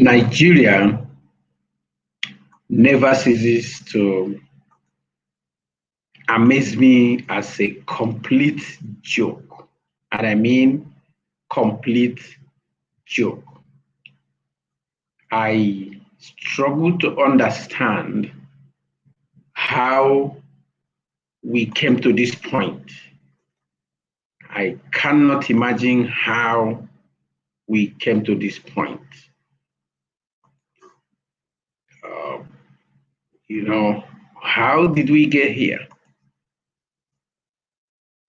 Nigeria never ceases to amaze me as a complete joke. And I mean complete joke. I struggle to understand how we came to this point. I cannot imagine how we came to this point. How did we get here?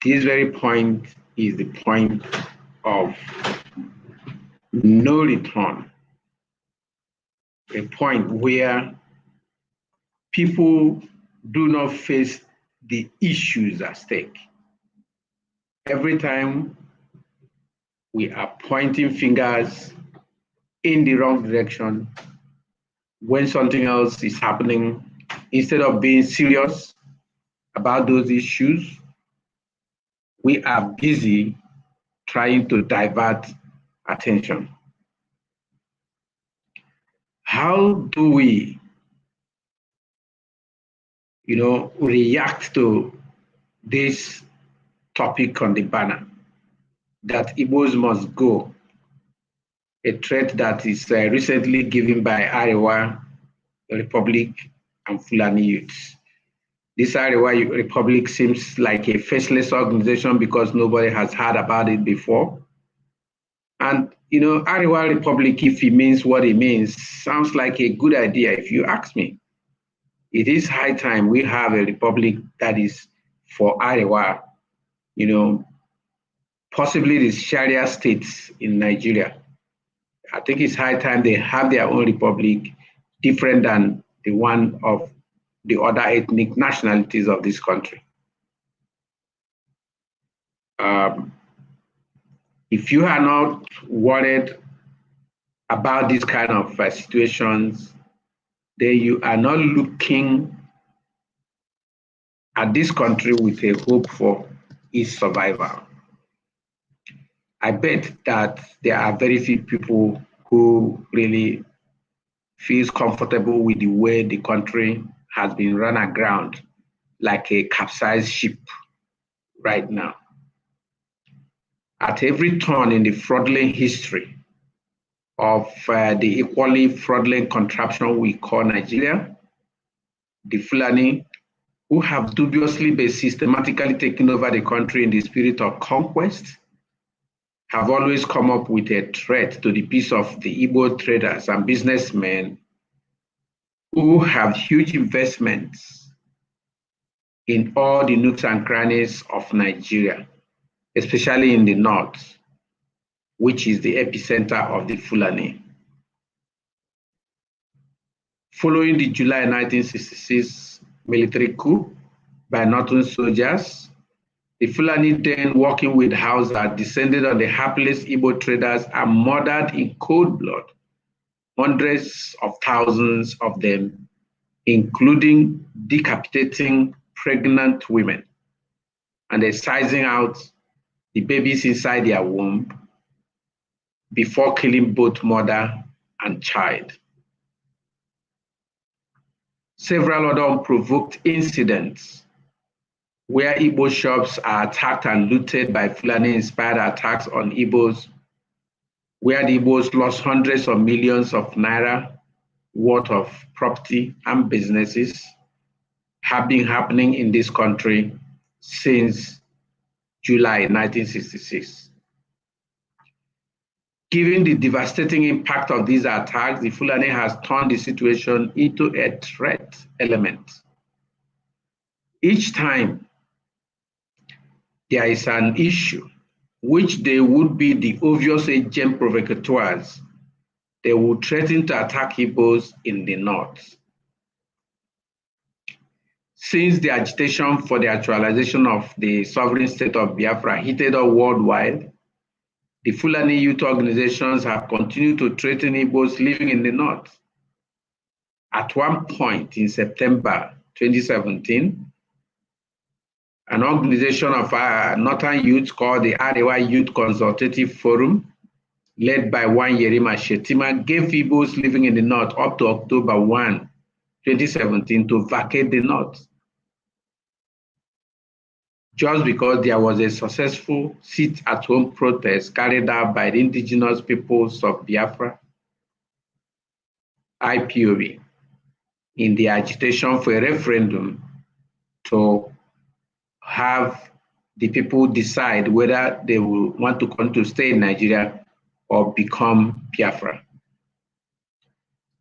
This very point is the point of no return, a point where people do not face the issues at stake. Every time we are pointing fingers in the wrong direction when something else is happening, instead of being serious about those issues, we are busy trying to divert attention. How do we, react to this topic on the banner, that Igbos must go, a threat that is recently given by Arewa Republic and Fulani youths? This Arewa Republic seems like a faceless organization because nobody has heard about it before. And, Arewa Republic, if it means what it means, sounds like a good idea if you ask me. It is high time we have a republic that is for Arewa, possibly the Sharia states in Nigeria. I think it's high time they have their own republic, different than the one of the other ethnic nationalities of this country. If you are not worried about these kind of situations, then you are not looking at this country with a hope for its survival. I bet that there are very few people who really feels comfortable with the way the country has been run aground like a capsized ship right now. At every turn in the fraudulent history of the equally fraudulent contraption we call Nigeria, the Fulani, who have dubiously been systematically taking over the country in the spirit of conquest, have always come up with a threat to the peace of the Igbo traders and businessmen who have huge investments in all the nooks and crannies of Nigeria, especially in the north, which is the epicenter of the Fulani. Following the July 1966 military coup by northern soldiers, the Fulani, then working with Hausas, descended on the hapless Igbo traders and murdered in cold blood hundreds of thousands of them, including decapitating pregnant women and excising out the babies inside their womb before killing both mother and child. Several other unprovoked incidents where Igbo shops are attacked and looted by Fulani-inspired attacks on Igbos, where the Igbos lost hundreds of millions of Naira worth of property and businesses, have been happening in this country since July 1966. Given the devastating impact of these attacks, the Fulani has turned the situation into a threat element. Each time there is an issue, which they would be the obvious agent provocateurs, they would threaten to attack Igbos in the north. Since the agitation for the actualization of the sovereign state of Biafra heated up worldwide, the Fulani youth organizations have continued to threaten Igbos living in the north. At one point in September 2017, an organization of northern youth called the Arewa Youth Consultative Forum led by one Yerima Shetima, gave Igbos living in the north up to October 1, 2017 to vacate the north, just because there was a successful sit-at-home protest carried out by the indigenous peoples of Biafra, IPOB, in the agitation for a referendum to have the people decide whether they will want to come to stay in Nigeria or become Biafra.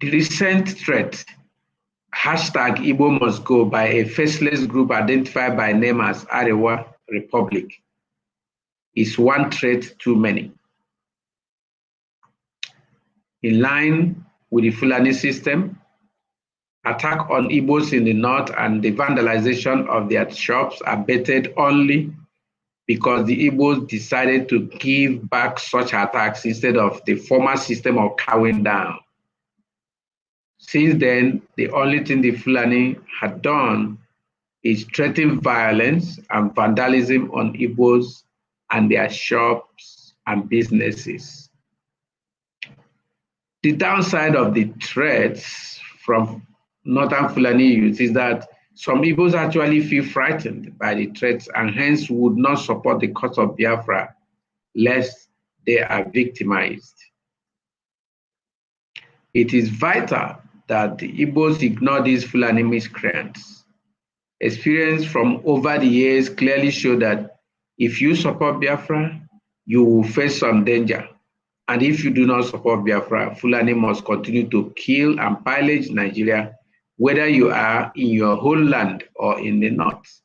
The recent threat, hashtag Igbo must go, by a faceless group identified by name as Arewa Republic, is one threat too many. In line with the Fulani system, attack on Igbos in the north and the vandalization of their shops abated only because the Igbos decided to give back such attacks instead of the former system of cowing down. Since then, the only thing the Fulani had done is threaten violence and vandalism on Igbos and their shops and businesses. The downside of the threats from Northern Fulani youth is that some Igbos actually feel frightened by the threats and hence would not support the cause of Biafra lest they are victimized. It is vital that the Igbos ignore these Fulani miscreants. Experience from over the years clearly show that if you support Biafra, you will face some danger. And if you do not support Biafra, Fulani must continue to kill and pillage Nigeria, whether you are in your homeland or in the north.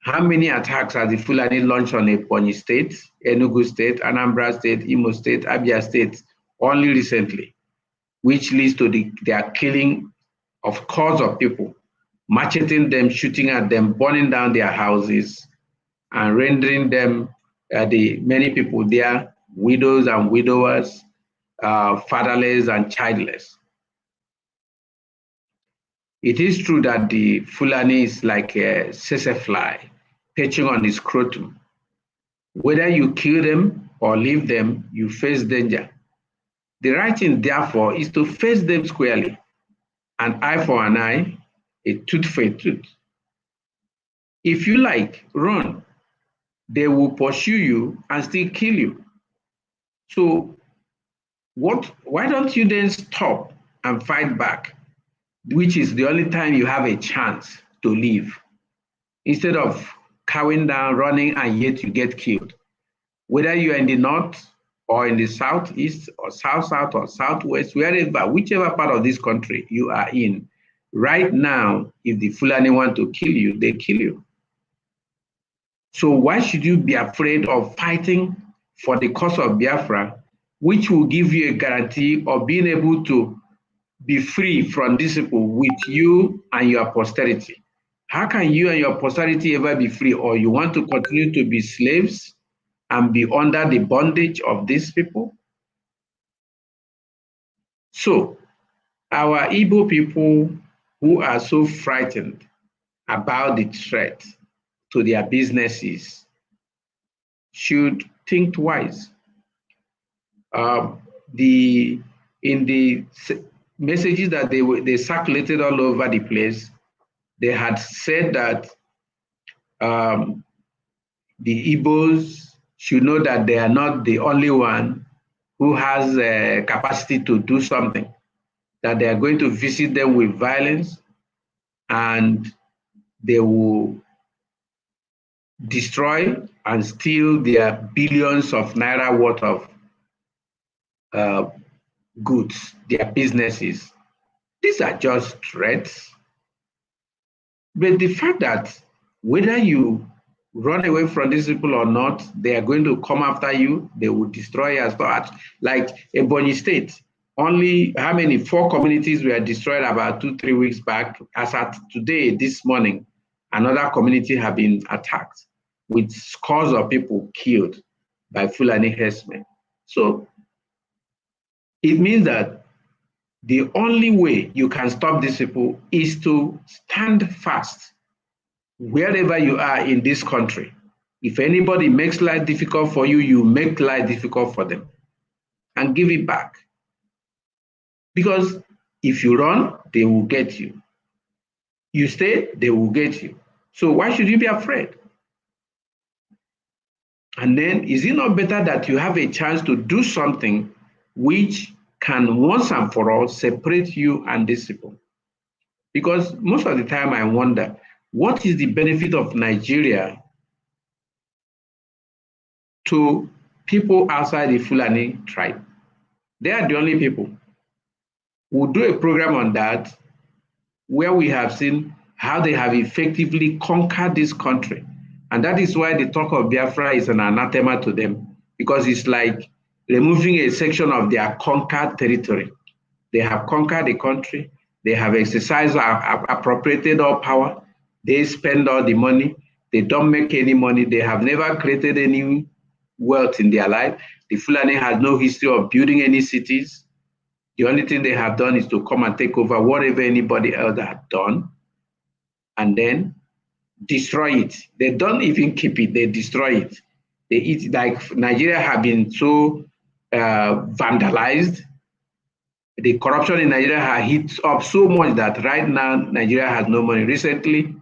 How many attacks has the Fulani launched on Ebonyi State, Enugu State, Anambra State, Imo State, Abia State only recently, which leads to their killing of scores of people, macheting them, shooting at them, burning down their houses, and rendering them, the many people there, widows and widowers, fatherless and childless. It is true that the Fulani is like a sesefly perching on the scrotum. Whether you kill them or leave them, you face danger. The right thing, therefore, is to face them squarely. An eye for an eye, a tooth for a tooth. If you like, run. They will pursue you and still kill you. So why don't you then stop and fight back, which is the only time you have a chance to live, instead of cowing down, running, and yet you get killed. Whether you are in the north or in the southeast or south or southwest, wherever, whichever part of this country you are in, right now, if the Fulani want to kill you, they kill you. So why should you be afraid of fighting for the cause of Biafra, which will give you a guarantee of being able to be free from these people with you and your posterity? How can you and your posterity ever be free? Or you want to continue to be slaves and be under the bondage of these people? So our Igbo people who are so frightened about the threat to their businesses should think twice. In the messages that they circulated all over the place, they had said that the Igbos should know that they are not the only one who has a capacity to do something, that they are going to visit them with violence and they will destroy and steal their billions of Naira worth of goods, their businesses. These are just threats. But the fact that whether you run away from these people or not, they are going to come after you, they will destroy your start. Like Ebonyi State, only how many? 4 communities were destroyed about 2-3 weeks back. As at today, this morning, another community have been attacked with scores of people killed by Fulani herdsmen. So it means that the only way you can stop these people is to stand fast wherever you are in this country. If anybody makes life difficult for you, you make life difficult for them. and give it back. Because if you run, they will get you. You stay, they will get you. So why should you be afraid? And then, is it not better that you have a chance to do something which can once and for all separate you and these people? Because most of the time I wonder, what is the benefit of Nigeria to people outside the Fulani tribe? They are the only people. We'll do a program on that where we have seen how they have effectively conquered this country. And that is why the talk of Biafra is an anathema to them, because it's like removing a section of their conquered territory. They have conquered the country. They have exercised, appropriated all power. They spend all the money. They don't make any money. They have never created any wealth in their life. The Fulani has no history of building any cities. The only thing they have done is to come and take over whatever anybody else had done and then destroy it. They don't even keep it, they destroy it. They eat, like Nigeria have been so vandalized. The corruption in Nigeria has hit up so much that right now Nigeria has no money. Recently,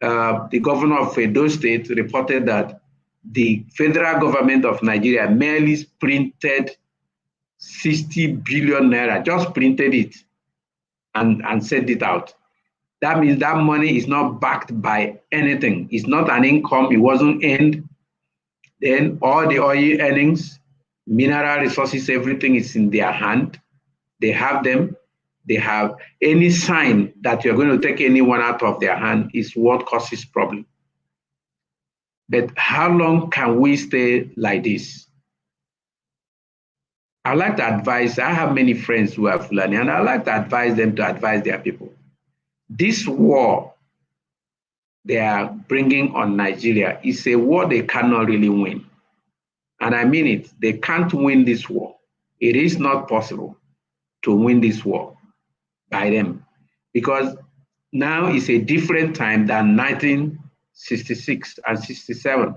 the governor of Edo State reported that the federal government of Nigeria merely printed 60 billion naira, just printed it and sent it out. That means that money is not backed by anything. It's not an income, it wasn't earned. Then all the oil earnings, mineral resources, everything is in their hand. They have them. They have any sign that you're going to take anyone out of their hand is what causes problem. But how long can we stay like this? I like to advise, I have many friends who are Fulani, and I like to advise them to advise their people. This war they are bringing on Nigeria is a war they cannot really win. And I mean it, they can't win this war. It is not possible to win this war by them, because now is a different time than 1966 and 67.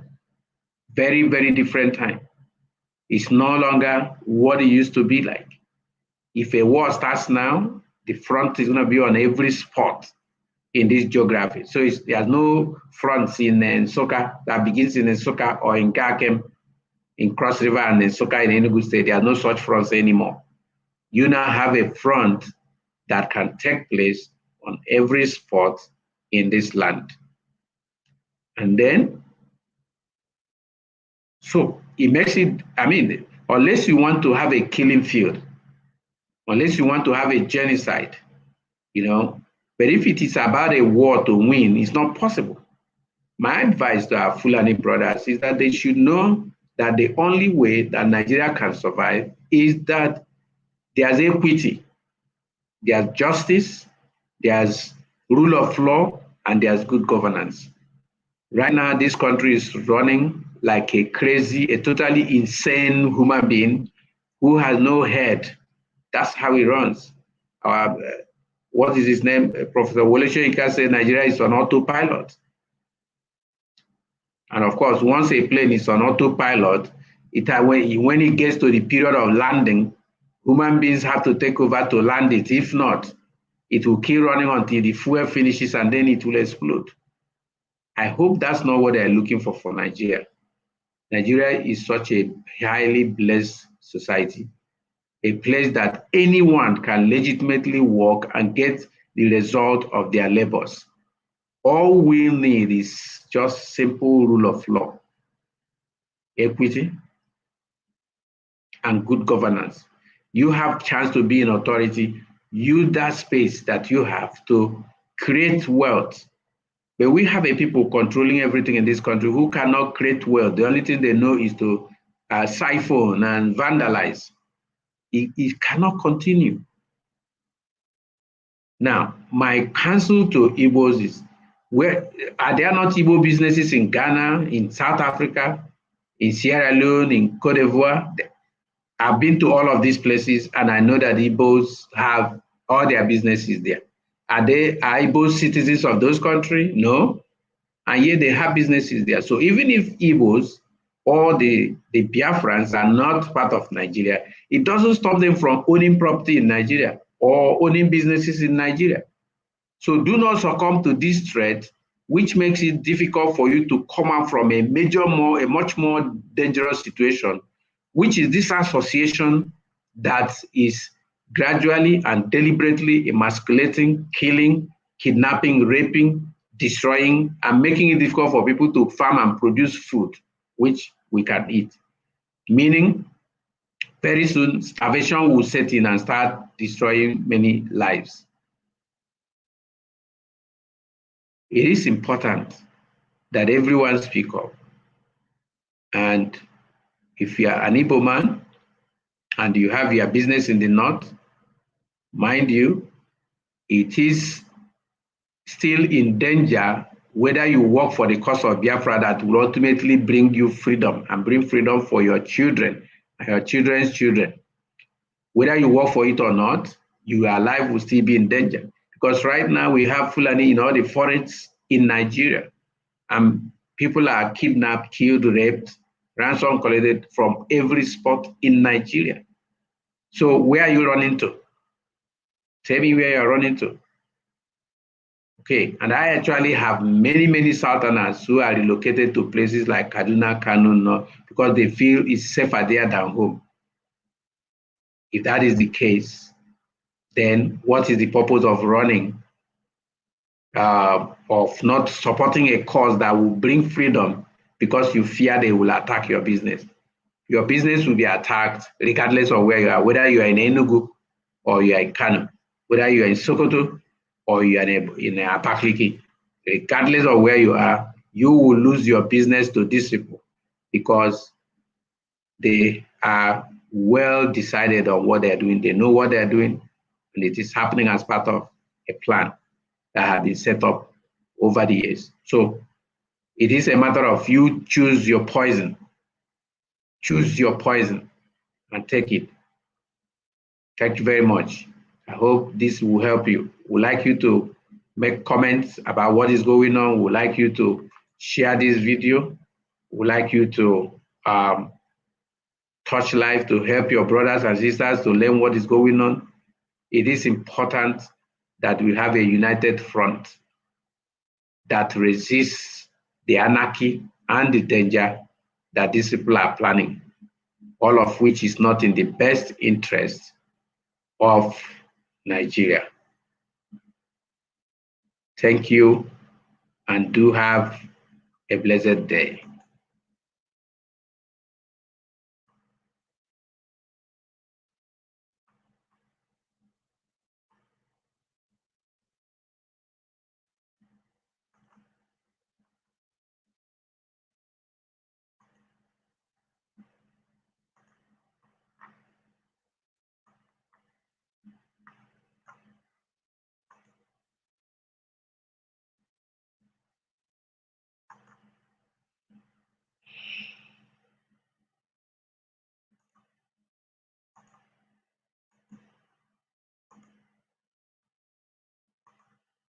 Very, very different time. It's no longer what it used to be like. If a war starts now, the front is going to be on every spot in this geography. So there's no fronts in Nsukka that begins in Nsukka or in Kakem, in Cross River and Nsukka in Enugu State. There are no such fronts anymore. You now have a front that can take place on every spot in this land. And then, so it makes it, I mean, unless you want to have a killing field, unless you want to have a genocide, you know, but if it is about a war to win, it's not possible. My advice to our Fulani brothers is that they should know that the only way that Nigeria can survive is that there's equity, there's justice, there's rule of law, and there's good governance. Right now, this country is running like a crazy, a totally insane human being who has no head. That's how he runs. What is his name? Professor Wole Soyinka said Nigeria is on autopilot. And of course, once a plane is on autopilot, when it gets to the period of landing, human beings have to take over to land it. If not, it will keep running until the fuel finishes and then it will explode. I hope that's not what they're looking for Nigeria. Nigeria is such a highly blessed society, a place that anyone can legitimately work and get the result of their labors. All we need is just simple rule of law, equity, and good governance. You have chance to be in authority, use that space that you have to create wealth. But we have a people controlling everything in this country who cannot create wealth. The only thing they know is to siphon and vandalize. It cannot continue. Now, my counsel to Igbos is, are there not Igbo businesses in Ghana, in South Africa, in Sierra Leone, in Cote d'Ivoire? I've been to all of these places and I know that Igbos have all their businesses there. Are Igbos citizens of those countries? No. And yet they have businesses there. So even if Igbos or the Biafrans are not part of Nigeria, it doesn't stop them from owning property in Nigeria or owning businesses in Nigeria. So do not succumb to this threat, which makes it difficult for you to come out from a much more dangerous situation, which is this association that is gradually and deliberately emasculating, killing, kidnapping, raping, destroying, and making it difficult for people to farm and produce food, which we can eat. Meaning, very soon, starvation will set in and start destroying many lives. It is important that everyone speak up. And if you are an Igbo man and you have your business in the north, mind you, it is still in danger whether you work for the cause of Biafra that will ultimately bring you freedom and bring freedom for your children and your children's children. Whether you work for it or not, your life will still be in danger. Because right now we have Fulani in all the forests in Nigeria, and people are kidnapped, killed, raped, ransom collected from every spot in Nigeria. So where are you running to? Tell me where you're running to. Okay, and I actually have many Southerners who are relocated to places like Kaduna, Kano, because they feel it's safer there than home. If that is the case, then what is the purpose of running, of not supporting a cause that will bring freedom because you fear they will attack your business? Your business will be attacked regardless of where you are, whether you are in Enugu or you are in Kano, whether you are in Sokoto or you are in Abakaliki. Regardless of where you are, you will lose your business to these people because they are well decided on what they're doing. They know what they're doing, and it is happening as part of a plan that has been set up over the years. So it is a matter of you choose your poison. Choose your poison and take it. Thank you very much. I hope this will help you. We'd like you to make comments about what is going on. We'd like you to share this video. We'd like you to touch live to help your brothers and sisters to learn what is going on. It is important that we have a united front that resists the anarchy and the danger that these people are planning, all of which is not in the best interest of Nigeria. Thank you, and do have a blessed day.